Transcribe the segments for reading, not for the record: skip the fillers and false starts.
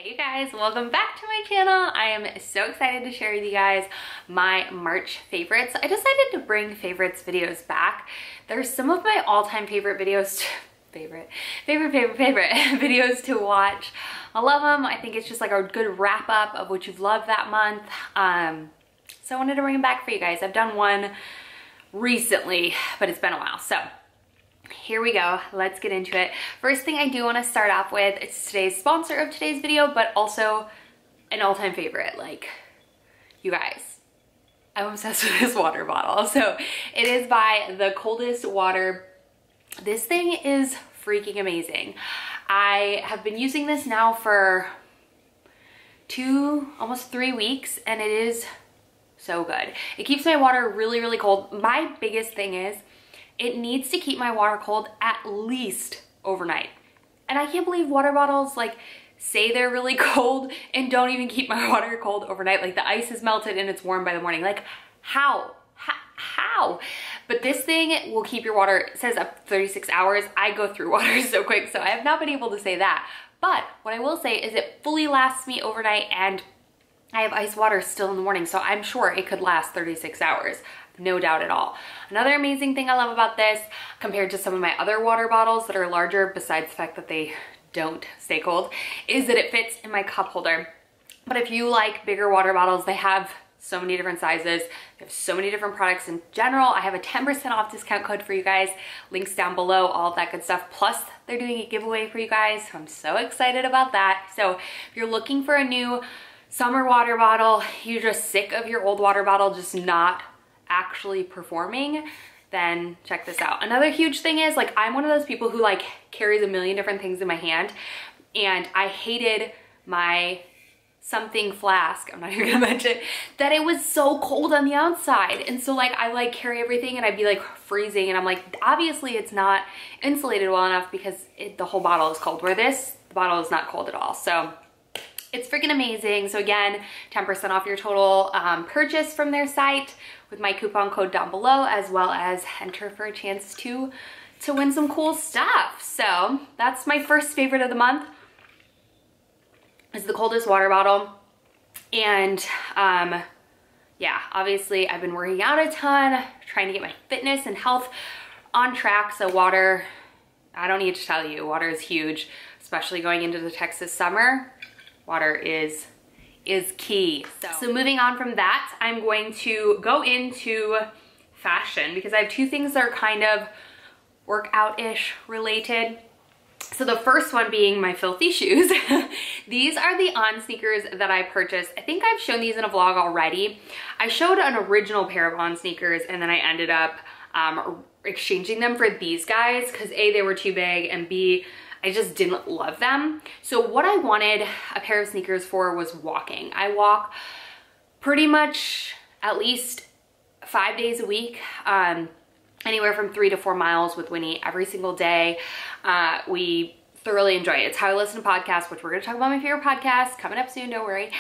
Hey you guys, welcome back to my channel. I am so excited to share with you guys my March favorites. I decided to bring favorites videos back. There's some of my all-time favorite videos favorite videos to watch. I love them. I think it's just like a good wrap up of what you've loved that month. So I wanted to bring them back for you guys. I've done one recently, but it's been a while. So here we go, let's get into it. First thing I do want to start off with, it's today's sponsor of today's video, but also an all-time favorite. Like, you guys, I'm obsessed with this water bottle. So it is by The Coldest Water. This thing is freaking amazing. I have been using this now for almost 3 weeks, and it is so good. It keeps my water really, really cold. My biggest thing is it needs to keep my water cold at least overnight. And I can't believe water bottles like say they're really cold and don't even keep my water cold overnight. Like the ice is melted and it's warm by the morning. Like how? But this thing will keep your water, it says up 36 hours. I go through water so quick, so I have not been able to say that. But what I will say is it fully lasts me overnight, and I have ice water still in the morning, so I'm sure it could last 36 hours. No doubt at all. Another amazing thing I love about this, compared to some of my other water bottles that are larger, besides the fact that they don't stay cold, is that it fits in my cup holder. But if you like bigger water bottles, they have so many different sizes. They have so many different products in general. I have a 10% off discount code for you guys. Links down below, all of that good stuff. Plus, they're doing a giveaway for you guys, so I'm so excited about that. So if you're looking for a new summer water bottle, you're just sick of your old water bottle just not actually performing, then check this out. Another huge thing is, like, I'm one of those people who like carries a million different things in my hand, and I hated my something flask, I'm not even gonna mention, that it was so cold on the outside. And so like I like carry everything and I'd be like freezing, and I'm like, obviously it's not insulated well enough because the whole bottle is cold, where the bottle is not cold at all. So it's freaking amazing. So again, 10% off your total purchase from their site with my coupon code down below, as well as enter for a chance to win some cool stuff. So that's my first favorite of the month, is The Coldest Water Bottle. And yeah, obviously I've been working out a ton, trying to get my fitness and health on track. So water, I don't need to tell you, water is huge, especially going into the Texas summer. Water is key. So moving on from that, I'm going to go into fashion, because I have two things that are kind of workout-ish related. So the first one being my filthy shoes. These are the On sneakers that I purchased. I think I've shown these in a vlog already. I showed an original pair of On sneakers, and then I ended up exchanging them for these guys because A, they were too big, and B, I just didn't love them. So what I wanted a pair of sneakers for was walking. I walk pretty much at least 5 days a week, anywhere from 3 to 4 miles with Winnie every single day. We thoroughly enjoy it. It's how I listen to podcasts, which we're gonna talk about my favorite podcasts coming up soon, don't worry.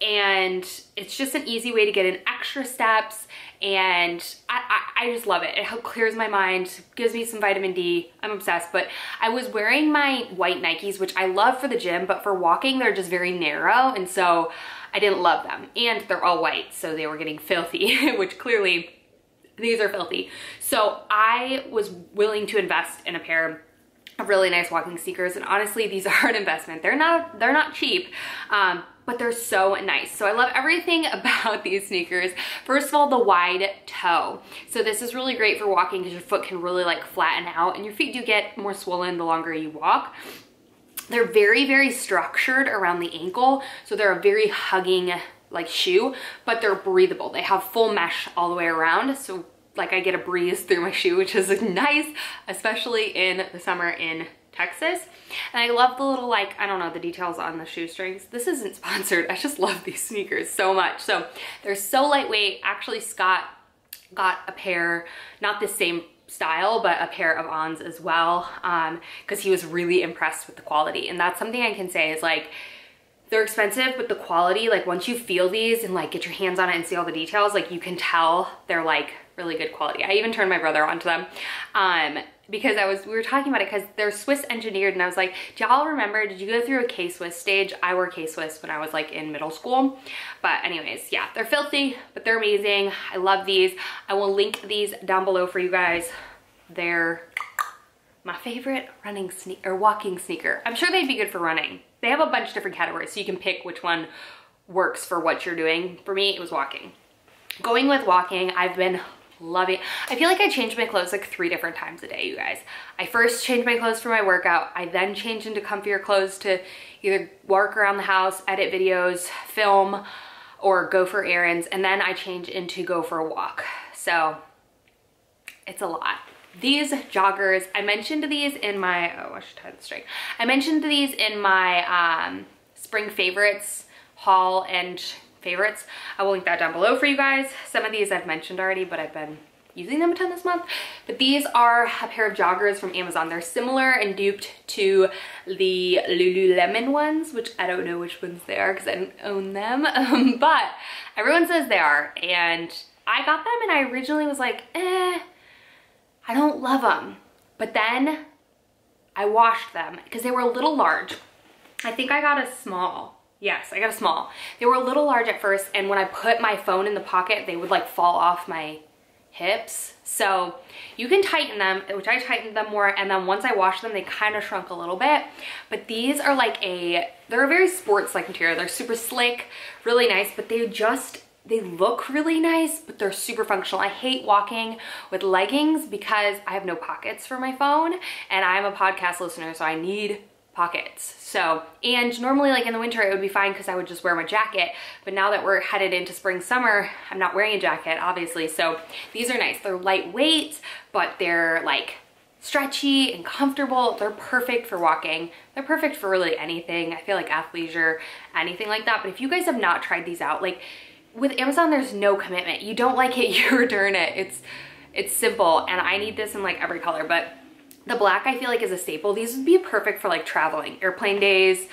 And it's just an easy way to get in extra steps, and I just love it. It clears my mind, gives me some vitamin D. I'm obsessed. But I was wearing my white Nikes, which I love for the gym, but for walking, they're just very narrow, and so I didn't love them. And they're all white, so they were getting filthy, which clearly these are filthy. So I was willing to invest in a pair of really nice walking sneakers, and honestly, these are an investment. They're not cheap, but they're so nice. So I love everything about these sneakers. First of all, the wide toe. So this is really great for walking because your foot can really like flatten out, and your feet do get more swollen the longer you walk. They're very, very structured around the ankle. So they're a very hugging like shoe, but they're breathable. They have full mesh all the way around. So like I get a breeze through my shoe, which is nice, especially in the summer in Texas. And I love the little, like, I don't know, the details on the shoestrings. This isn't sponsored. I just love these sneakers so much. So they're so lightweight. Actually, Scott got a pair, not the same style, but a pair of Ons as well, because he was really impressed with the quality. And that's something I can say is like, they're expensive, but the quality, like once you feel these and like get your hands on it and see all the details, like you can tell they're like really good quality. I even turned my brother onto them. because we were talking about it because they're Swiss engineered, and I was like, do y'all remember, did you go through a K-Swiss stage? I wore K-Swiss when I was like in middle school. But anyways, yeah, they're filthy, but they're amazing. I love these. I will link these down below for you guys. They're my favorite running or walking sneaker. I'm sure they'd be good for running. They have a bunch of different categories, so you can pick which one works for what you're doing. For me, it was walking. Going with walking, I've been loving. I feel like I change my clothes like 3 different times a day, you guys. I first change my clothes for my workout. I then change into comfier clothes to either work around the house, edit videos, film, or go for errands. And then I change into go for a walk. So it's a lot. These joggers, I mentioned these in my, oh, I should tie this straight. I mentioned these in my spring favorites haul and favorites. I will link that down below for you guys. Some of these I've mentioned already, but I've been using them a ton this month. But these are a pair of joggers from Amazon. They're similar and duped to the Lululemon ones, which I don't know which ones they are because I don't own them. But everyone says they are. And I got them and I originally was like, I don't love them. But then I washed them because they were a little large. I think I got a small. Yes, I got a small. They were a little large at first, and when I put my phone in the pocket, they would like fall off my hips. So you can tighten them, which I tightened them more, and then once I washed them, they kind of shrunk a little bit. But these are like they're a very sports-like material. They're super slick, really nice, but they look really nice, but they're super functional. I hate walking with leggings because I have no pockets for my phone, and I'm a podcast listener, so I need pockets. So, and normally like in the winter it would be fine because I would just wear my jacket, but now that we're headed into spring summer, I'm not wearing a jacket obviously. So these are nice. They're lightweight, but they're like stretchy and comfortable. They're perfect for walking. They're perfect for really anything. I feel like athleisure, anything like that. But if you guys have not tried these out, like with Amazon, there's no commitment. You don't like it, you return it. It's simple, and I need this in like every color, but the black I feel like is a staple. These would be perfect for like traveling, airplane days,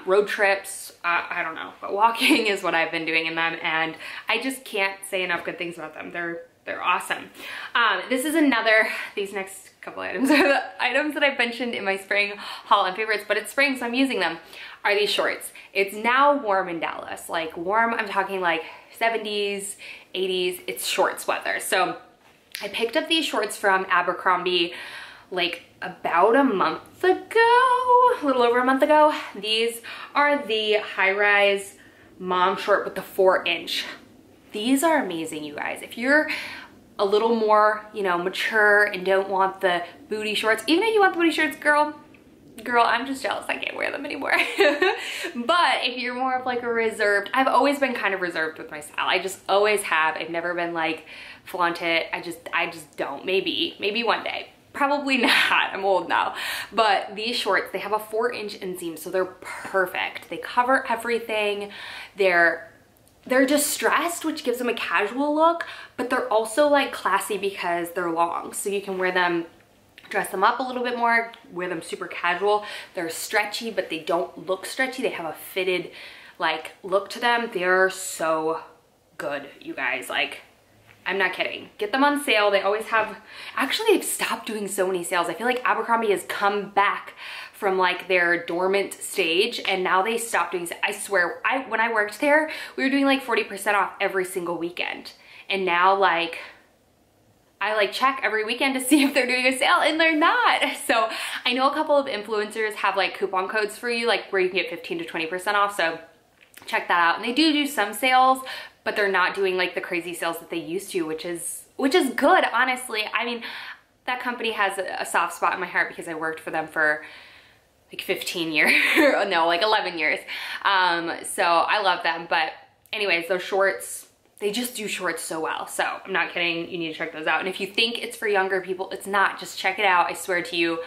road trips. I don't know, but walking is what I've been doing in them, and I just can't say enough good things about them. They're awesome. This is these next couple items are the items that I've mentioned in my spring haul and favorites, but it's spring, so I'm using them, are these shorts. It's now warm in Dallas, like warm, I'm talking like 70s, 80s, it's shorts weather. So I picked up these shorts from Abercrombie like about a month ago, a little over a month ago. These are the high-rise mom short with the 4-inch. These are amazing, you guys. If you're a little more, you know, mature and don't want the booty shorts, even if you want the booty shorts, girl, I'm just jealous I can't wear them anymore. But if you're more of like a reserved, I've always been kind of reserved with my style. I just always have. I've never been like flaunt it. I just don't. Maybe one day. Probably not, I'm old now. But these shorts, they have a 4-inch inseam, so they're perfect. They cover everything. They're distressed, which gives them a casual look, but they're also like classy because they're long. So you can wear them, dress them up a little bit more, wear them super casual. They're stretchy, but they don't look stretchy. They have a fitted like look to them. They're so good, you guys. Like, I'm not kidding. Get them on sale. They always have, actually they've stopped doing so many sales. I feel like Abercrombie has come back from like their dormant stage, and now they stopped doing, I swear, when I worked there, we were doing like 40% off every single weekend. And now like, I like check every weekend to see if they're doing a sale, and they're not. So I know a couple of influencers have like coupon codes for you, like where you can get 15 to 20% off. So check that out. And they do some sales, but they're not doing like the crazy sales that they used to, which is good, honestly. I mean, that company has a soft spot in my heart because I worked for them for like 15 years, no, like 11 years. So I love them. But anyways, those shorts, they just do shorts so well. So I'm not kidding, you need to check those out. And if you think it's for younger people, it's not. Just check it out. I swear to you,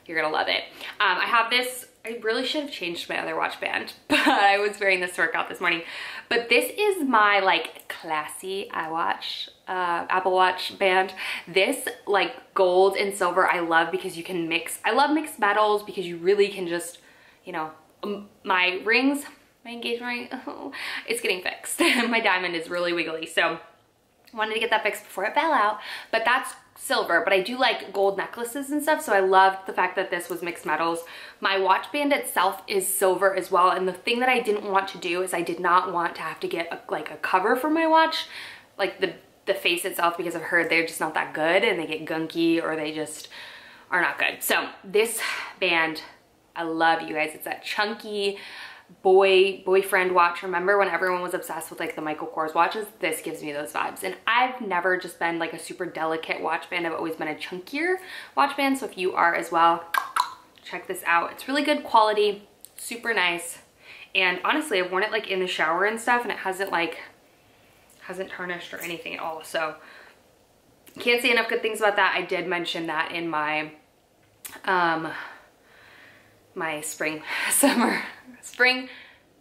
you're gonna love it. I have this, I really should have changed my other watch band, but I was wearing this to work out this morning. But this is my like classy iWatch, Apple Watch band. This like gold and silver I love because you can mix, I love mixed metals because you really can just, you know, my rings, my engagement ring, oh, it's getting fixed. My diamond is really wiggly, so wanted to get that fixed before it fell out. But that's silver, but I do like gold necklaces and stuff, so I loved the fact that this was mixed metals. My watch band itself is silver as well, and the thing that I didn't want to do is I did not want to have to get like a cover for my watch, like the face itself, because I've heard they're just not that good and they get gunky or they just are not good. So this band, I love, you guys. It's that chunky boyfriend watch. Remember when everyone was obsessed with like the Michael Kors watches? This gives me those vibes. And I've never just been like a super delicate watch band. I've always been a chunkier watch band. So if you are as well, check this out. It's really good quality, super nice. And honestly, I've worn it like in the shower and stuff, and it hasn't tarnished or anything at all. So can't say enough good things about that. I did mention that in my my spring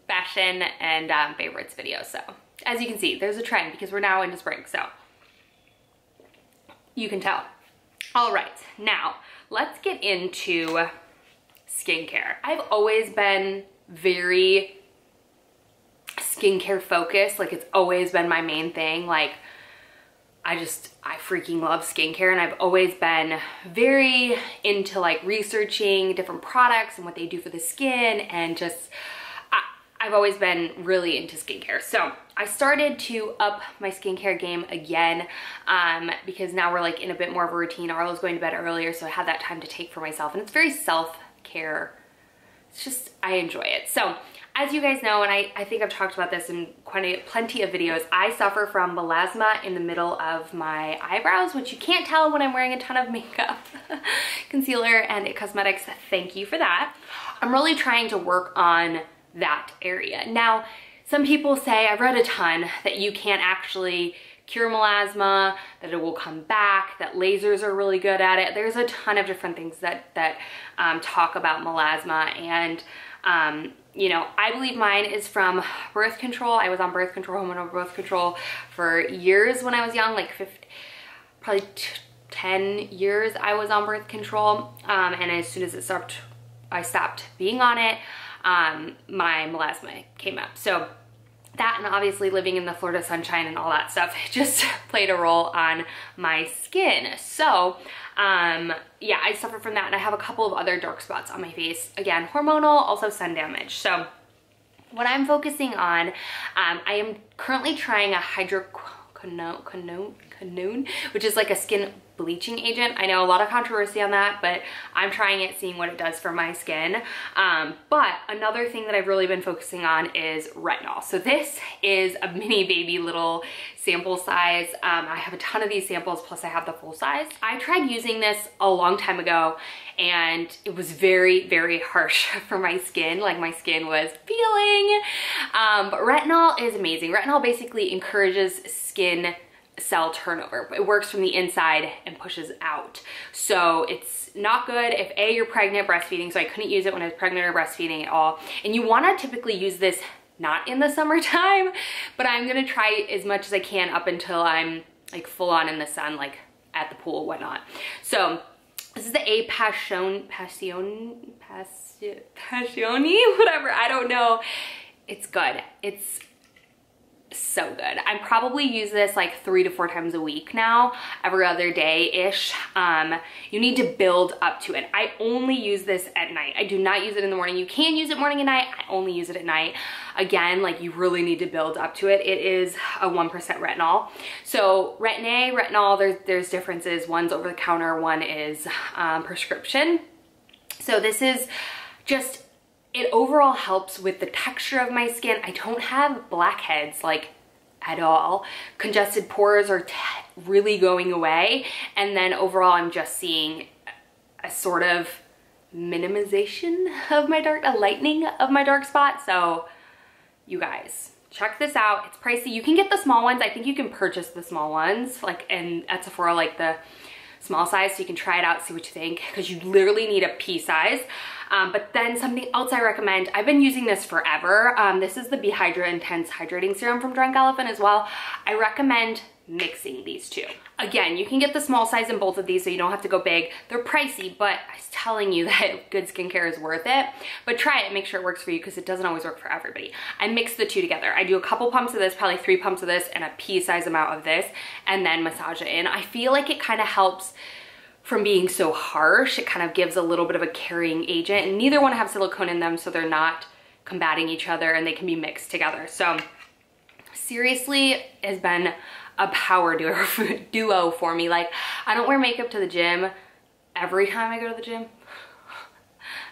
fashion and favorites video. So as you can see, there's a trend because we're now into spring, so you can tell. All right, now let's get into skincare. I've always been very skincare focused. Like, it's always been my main thing. Like, I freaking love skincare, and I've always been very into like researching different products and what they do for the skin, and just I've always been really into skincare. So I started to up my skincare game again because now we're like in a bit more of a routine. Arlo's going to bed earlier, so I have that time to take for myself, and it's very self-care. It's just, I enjoy it. So as you guys know, and I think I've talked about this in plenty of videos, I suffer from melasma in the middle of my eyebrows, which you can't tell when I'm wearing a ton of makeup, concealer, and cosmetics. Thank you for that. I'm really trying to work on that area. Now, some people say, I've read a ton, that you can't actually cure melasma, that it will come back, that lasers are really good at it. There's a ton of different things that talk about melasma, and you know, I believe mine is from birth control. I was on birth control, hormonal birth control for years when I was young, like probably 10 years I was on birth control. And as soon as I stopped being on it, my melasma came up. So that, and obviously living in the Florida sunshine and all that stuff, just played a role on my skin. So yeah, I suffer from that, and I have a couple of other dark spots on my face. Again, hormonal, also sun damage. So what I'm focusing on, I am currently trying a hydroquinone, which is like a skin bleaching agent. I know a lot of controversy on that, but I'm trying it, seeing what it does for my skin. But another thing that I've really been focusing on is retinol. So this is a mini baby little sample size. I have a ton of these samples, plus I have the full size. I tried using this a long time ago, and it was very, very harsh for my skin. Like, my skin was peeling. But retinol is amazing. Retinol basically encourages skin cell turnover. It works from the inside and pushes out. So it's not good if A, you're pregnant, breastfeeding. So I couldn't use it when I was pregnant or breastfeeding at all. And you want to typically use this not in the summertime, but I'm gonna try as much as I can up until I'm like full on in the sun, like at the pool, whatnot. So this is the A Passioni, whatever, I don't know. It's good. It's so good. I probably use this like 3 to 4 times a week now, every other day-ish. You need to build up to it. I only use this at night. I do not use it in the morning. You can use it morning and night. I only use it at night. Again, like, you really need to build up to it. It is a 1% retinol. So retinol, there's differences. One's over the counter, one is prescription. So this is just, it overall helps with the texture of my skin. I don't have blackheads, like, at all. Congested pores are really going away. And then overall, I'm just seeing a sort of minimization of my a lightening of my dark spot. So you guys, check this out. It's pricey. You can get the small ones. I think you can purchase the small ones, like, and at Sephora, like the small size, so you can try it out, see what you think, because you literally need a pea size. But then something else I recommend, I've been using this forever. This is the Be Hydra Intense Hydrating Serum from Drunk Elephant as well. I recommend mixing these two. Again, you can get the small size in both of these so you don't have to go big. They're pricey, but I was telling you that good skincare is worth it. But try it and make sure it works for you because it doesn't always work for everybody. I mix the two together. I do a couple pumps of this, probably 3 pumps of this and a pea-size amount of this, and then massage it in. I feel like it kind of helps from being so harsh. It kind of gives a little bit of a carrying agent, and neither one have silicone in them, so they're not combating each other and they can be mixed together. So seriously, it has been a power duo for me. Like, I don't wear makeup to the gym every time I go to the gym.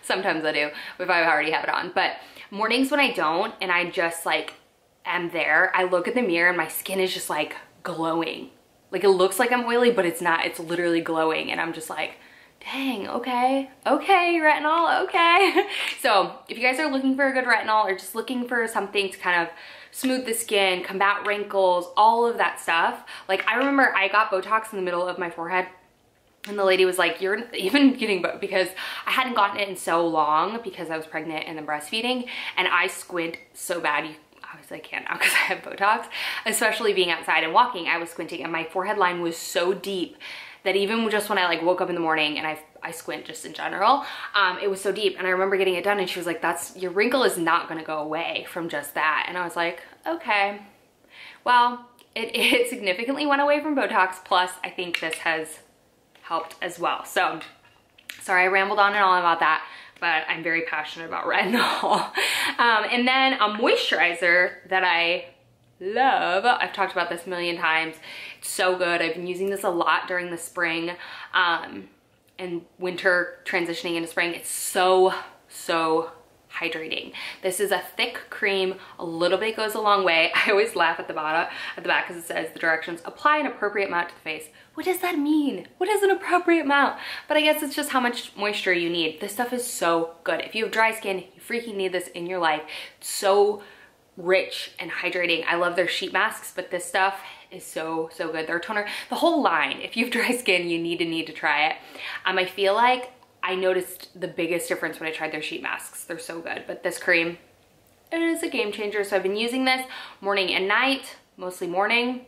Sometimes I do if I already have it on, but mornings when I don't and I just like am there, I look at the mirror and my skin is just like glowing. Like, it looks like I'm oily, but it's not. It's literally glowing, and I'm just like, dang, okay, retinol, okay. So if you guys are looking for a good retinol or just looking for something to kind of smooth the skin, combat wrinkles, all of that stuff. Like, I remember I got Botox in the middle of my forehead, and the lady was like, you're even getting Botox, because I hadn't gotten it in so long because I was pregnant and then breastfeeding, and I squint so bad. You obviously I can't now because I have Botox, especially being outside and walking. I was squinting and my forehead line was so deep that even just when I like woke up in the morning and I squint just in general, it was so deep. And I remember getting it done and she was like, your wrinkle is not gonna go away from just that. And I was like, okay. Well, it significantly went away from Botox, plus I think this has helped as well. So, sorry I rambled on and on about that, but I'm very passionate about retinol. And then a moisturizer that I love. I've talked about this a million times. It's so good. I've been using this a lot during the spring and winter, transitioning into spring. It's so hydrating. This is a thick cream. A little bit goes a long way. I always laugh at the back because it says the directions: apply an appropriate amount to the face. What does that mean? What is an appropriate amount? But I guess it's just how much moisture you need. This stuff is so good. If you have dry skin, you freaking need this in your life. It's so rich and hydrating. I love their sheet masks, but this stuff is so good. Their toner, the whole line. If you have dry skin, you need to try it. I feel like I noticed the biggest difference when I tried their sheet masks. They're so good, but this cream, it is a game changer. So I've been using this morning and night, mostly morning.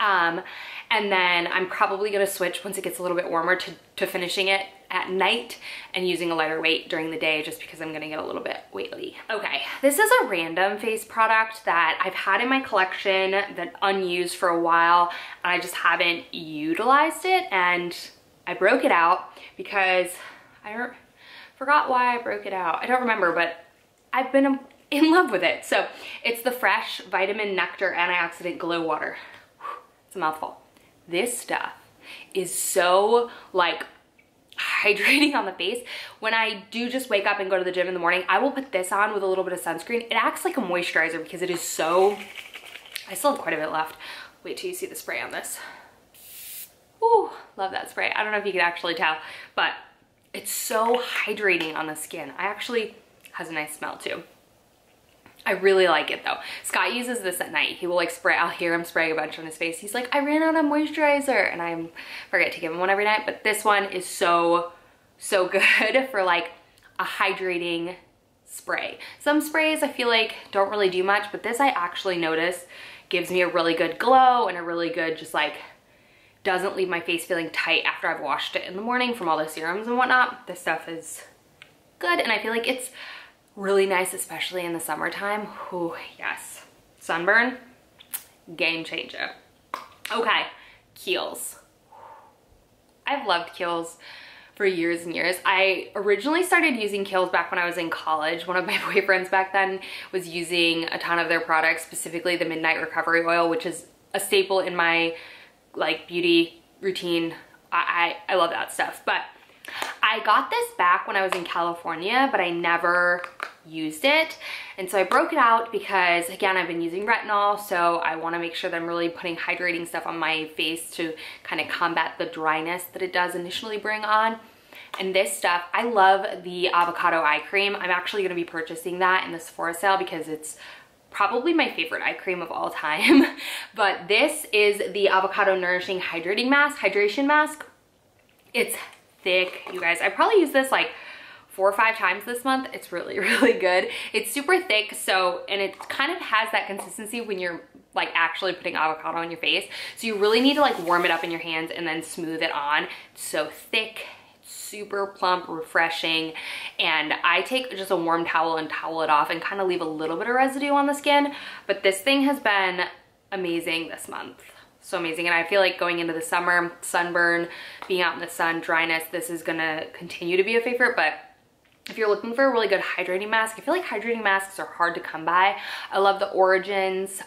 And then I'm probably gonna switch once it gets a little bit warmer to finishing it at night and using a lighter weight during the day, just because I'm gonna get a little bit weighty. Okay, this is a random face product that I've had in my collection that unused for a while, and I just haven't utilized it, and I broke it out because I forgot why I broke it out. I don't remember, but I've been in love with it. So it's the Fresh Vitamin Nectar Antioxidant Glow Water. It's a mouthful. This stuff is so like hydrating on the face. When I do just wake up and go to the gym in the morning, I will put this on with a little bit of sunscreen. It acts like a moisturizer because it is so, I still have quite a bit left. Wait till you see the spray on this. Ooh, love that spray. I don't know if you can actually tell, but it's so hydrating on the skin. Has a nice smell too. I really like it though. Scott uses this at night. He will like spray, I'll hear him spraying a bunch on his face. He's like, I ran out of moisturizer, and I forget to give him one every night, but this one is so good for like a hydrating spray. Some sprays I feel like don't really do much, but this I actually notice gives me a really good glow and a really good, just like, doesn't leave my face feeling tight after I've washed it in the morning from all the serums and whatnot. This stuff is good, and I feel like it's really nice, especially in the summertime. Ooh, yes. Sunburn, game changer. Okay, Kiehl's. I've loved Kiehl's for years and years. I originally started using Kiehl's back when I was in college. One of my boyfriends back then was using a ton of their products, specifically the Midnight Recovery Oil, which is a staple in my like beauty routine. I love that stuff. But I got this back when I was in California, but I never used it. And so I broke it out because, again, I've been using retinol, so I want to make sure that I'm really putting hydrating stuff on my face to kind of combat the dryness that it does initially bring on. And this stuff, I love the avocado eye cream. I'm actually going to be purchasing that in the Sephora sale because it's probably my favorite eye cream of all time. But this is the Avocado Nourishing Hydration Mask. It's thick, you guys. I probably use this like 4 or 5 times this month. It's really, really good. It's super thick, so, and it kind of has that consistency when you're like actually putting avocado on your face. So you really need to like warm it up in your hands and then smooth it on. It's so thick, super plump, refreshing. And I take just a warm towel and towel it off and kind of leave a little bit of residue on the skin. But this thing has been amazing this month. So amazing. And I feel like going into the summer, sunburn, being out in the sun, dryness, this is gonna continue to be a favorite. But if you're looking for a really good hydrating mask, I feel like hydrating masks are hard to come by. I love the Origins,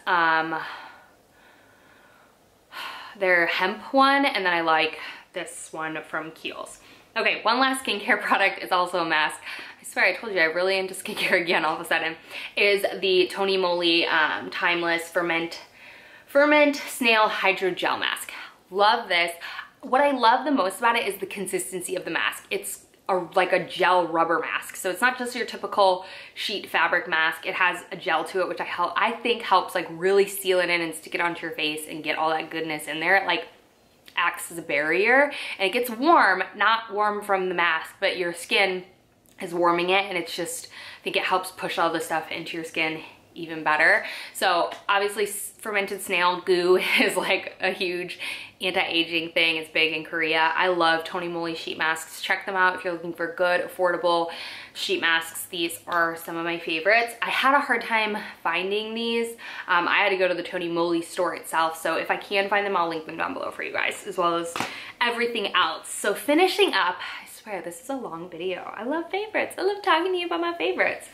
their hemp one, and then I like this one from Kiehl's. Okay, one last skincare product is also a mask. I swear I told you I'm really into skincare again all of a sudden. Is the Tony Moly Timeless Ferment Snail Hydrogel Mask. Love this. What I love the most about it is the consistency of the mask. It's like a gel rubber mask. So it's not just your typical sheet fabric mask. It has a gel to it, which I think helps like really seal it in and stick it onto your face and get all that goodness in there. It like acts as a barrier, and it gets warm, not warm from the mask, but your skin is warming it, and it's just, I think it helps push all the stuff into your skin even better. So obviously fermented snail goo is like a huge anti-aging thing. It's big in Korea. I love Tony Moly sheet masks. Check them out if you're looking for good, affordable sheet masks. These are some of my favorites. I had a hard time finding these. I had to go to the Tony Moly store itself. So if I can find them, I'll link them down below for you guys, as well as everything else. So finishing up, I swear this is a long video. I love favorites. I love talking to you about my favorites.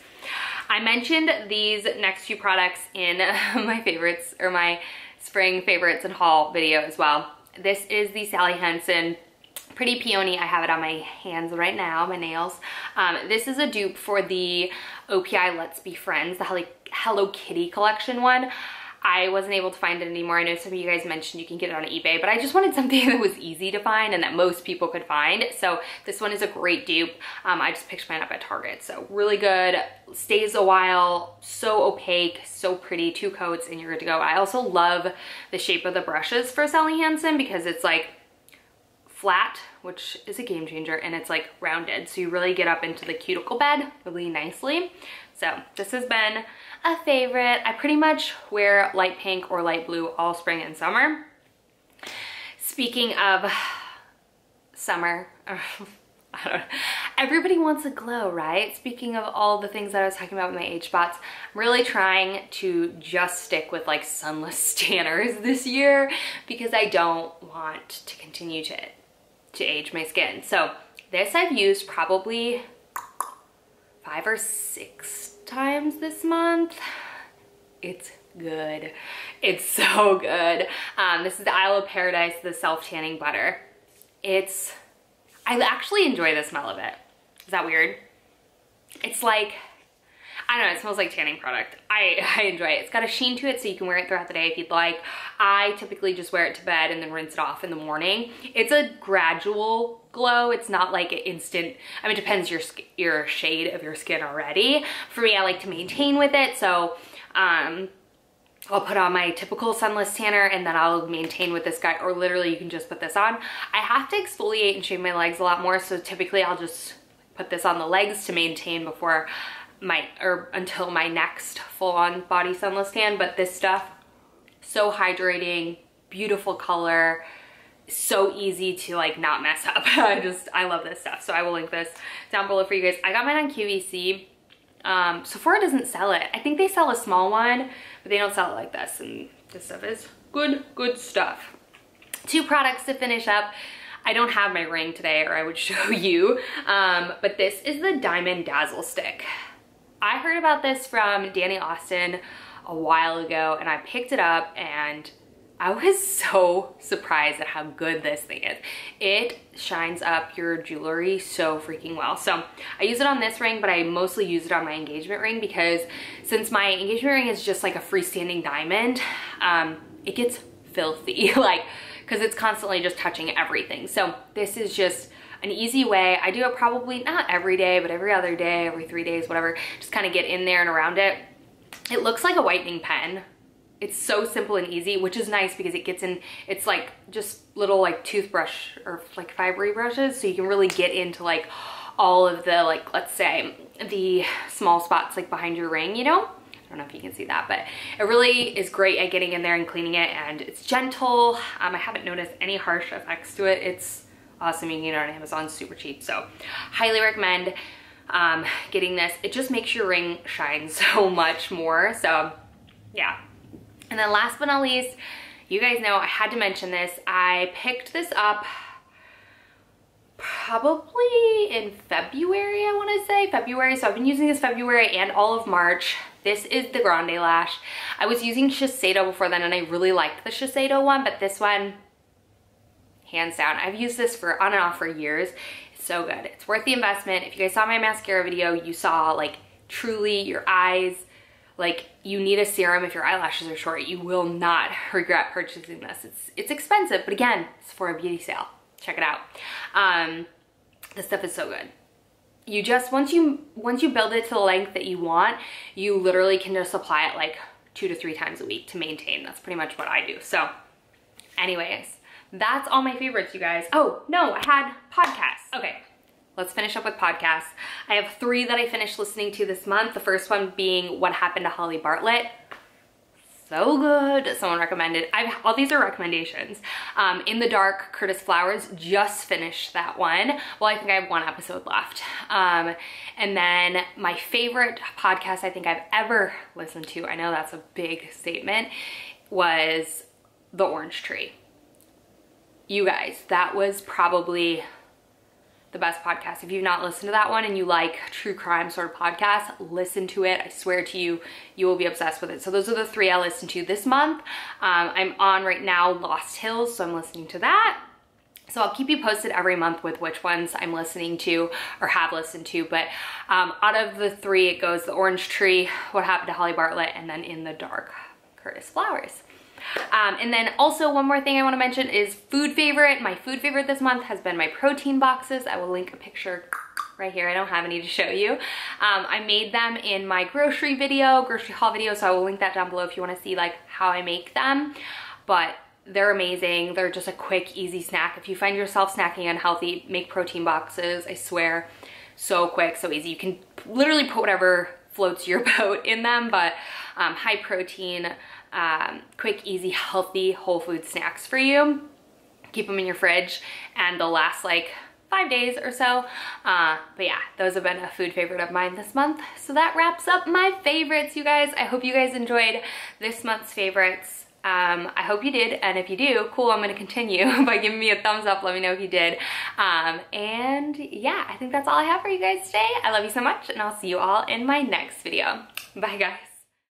I mentioned these next few products in my favorites, or my spring favorites and haul video as well. This is the Sally Hansen Pretty Peony. I have it on my hands right now, my nails. This is a dupe for the OPI Let's Be Friends, the Hello Kitty collection one. I wasn't able to find it anymore. I know some of you guys mentioned you can get it on eBay, but I just wanted something that was easy to find and that most people could find. So this one is a great dupe. I just picked mine up at Target. So really good, stays a while, so opaque, so pretty, 2 coats and you're good to go. I also love the shape of the brushes for Sally Hansen because it's like flat, which is a game changer, and it's like rounded. So you really get up into the cuticle bed really nicely. So this has been a favorite. I pretty much wear light pink or light blue all spring and summer. Speaking of summer, I don't know, everybody wants a glow, right? Speaking of all the things that I was talking about with my age spots, I'm really trying to just stick with like sunless tanners this year because I don't want to continue to age my skin. So this I've used probably 5 or 6 times this month. It's good. It's so good. This is the Isle of Paradise, the self-tanning butter. I actually enjoy the smell of it. Is that weird? It's like, I don't know, it smells like tanning product. I enjoy it. It's got a sheen to it so you can wear it throughout the day if you'd like. I typically just wear it to bed and then rinse it off in the morning. It's a gradual glow. It's not like an instant, I mean, it depends your shade of your skin already. For me, I like to maintain with it. So I'll put on my typical sunless tanner and then I'll maintain with this guy, or literally you can just put this on. I have to exfoliate and shave my legs a lot more. So typically I'll just put this on the legs to maintain before until my next full-on body sunless tan. But this stuff, so hydrating, beautiful color, so easy to like not mess up. I love this stuff. So I will link this down below for you guys. I got mine on QVC. Sephora doesn't sell it. I think they sell a small one, but they don't sell it like this. And this stuff is good stuff. 2 products to finish up. I don't have my ring today or I would show you, but this is the Diamond Dazzle Stick. I heard about this from Danny Austin a while ago and I picked it up and I was so surprised at how good this thing is. It shines up your jewelry so freaking well. So I use it on this ring, but I mostly use it on my engagement ring because since my engagement ring is just like a freestanding diamond, it gets filthy, like, because it's constantly just touching everything. So this is just an easy way. I do it probably not every day, but every other day, every 3 days, whatever. Just kind of get in there and around it. It looks like a whitening pen. It's so simple and easy, which is nice because it gets in, it's like just little like toothbrush or like fibery brushes. So you can really get into like all of the, like, let's say the small spots like behind your ring, you know? I don't know if you can see that, but it really is great at getting in there and cleaning it, and it's gentle. I haven't noticed any harsh effects to it. It's awesome. You can get it on Amazon, super cheap. So highly recommend getting this. It just makes your ring shine so much more. So yeah. And then last but not least, you guys know I had to mention this. I picked this up probably in February, I want to say February. So I've been using this February and all of March. This is the Grande Lash. I was using Shiseido before then, and I really liked the Shiseido one, but this one, hands down, I've used this for on and off for years. It's so good. It's worth the investment. If you guys saw my mascara video, you saw like truly your eyes, like you need a serum if your eyelashes are short. You will not regret purchasing this. It's expensive, but again, it's for a beauty sale. Check it out. This stuff is so good. You just, once you build it to the length that you want, you literally can just apply it like 2 to 3 times a week to maintain. That's pretty much what I do. So anyways, that's all my favorites, you guys. Oh, no, I had podcasts. Okay, let's finish up with podcasts. I have 3 that I finished listening to this month. The first one being What Happened to Holly Bartlett. So good. Someone recommended. All these are recommendations. In the Dark, Curtis Flowers, just finished that one. Well, I think I have 1 episode left. And then my favorite podcast I think I've ever listened to, I know that's a big statement, was The Orange Tree. You guys, that was probably the best podcast. If you've not listened to that one and you like true crime sort of podcasts, listen to it. I swear to you, you will be obsessed with it. So those are the 3 I listened to this month. I'm on right now Lost Hills, so I'm listening to that. So I'll keep you posted every month with which ones I'm listening to or have listened to. But out of the 3, it goes The Orange Tree, What Happened to Holly Bartlett, and then In the Dark, Curtis Flowers. And then also one more thing I want to mention is food favorite. My food favorite this month has been my protein boxes. I will link a picture right here. I don't have any to show you. I made them in my grocery haul video, so I will link that down below if you want to see like how I make them. But they're amazing. They're just a quick, easy snack. If you find yourself snacking unhealthy, make protein boxes. I swear, so quick, so easy. You can literally put whatever floats your boat in them, but high protein, quick, easy, healthy, whole food snacks for you. Keep them in your fridge and they'll last like 5 days or so. But yeah, those have been a food favorite of mine this month. So that wraps up my favorites, you guys. I hope you guys enjoyed this month's favorites. I hope you did, and if you do, cool, I'm gonna continue by giving me a thumbs up. Let me know if you did. And yeah, I think that's all I have for you guys today. I love you so much, and I'll see you all in my next video. Bye, guys.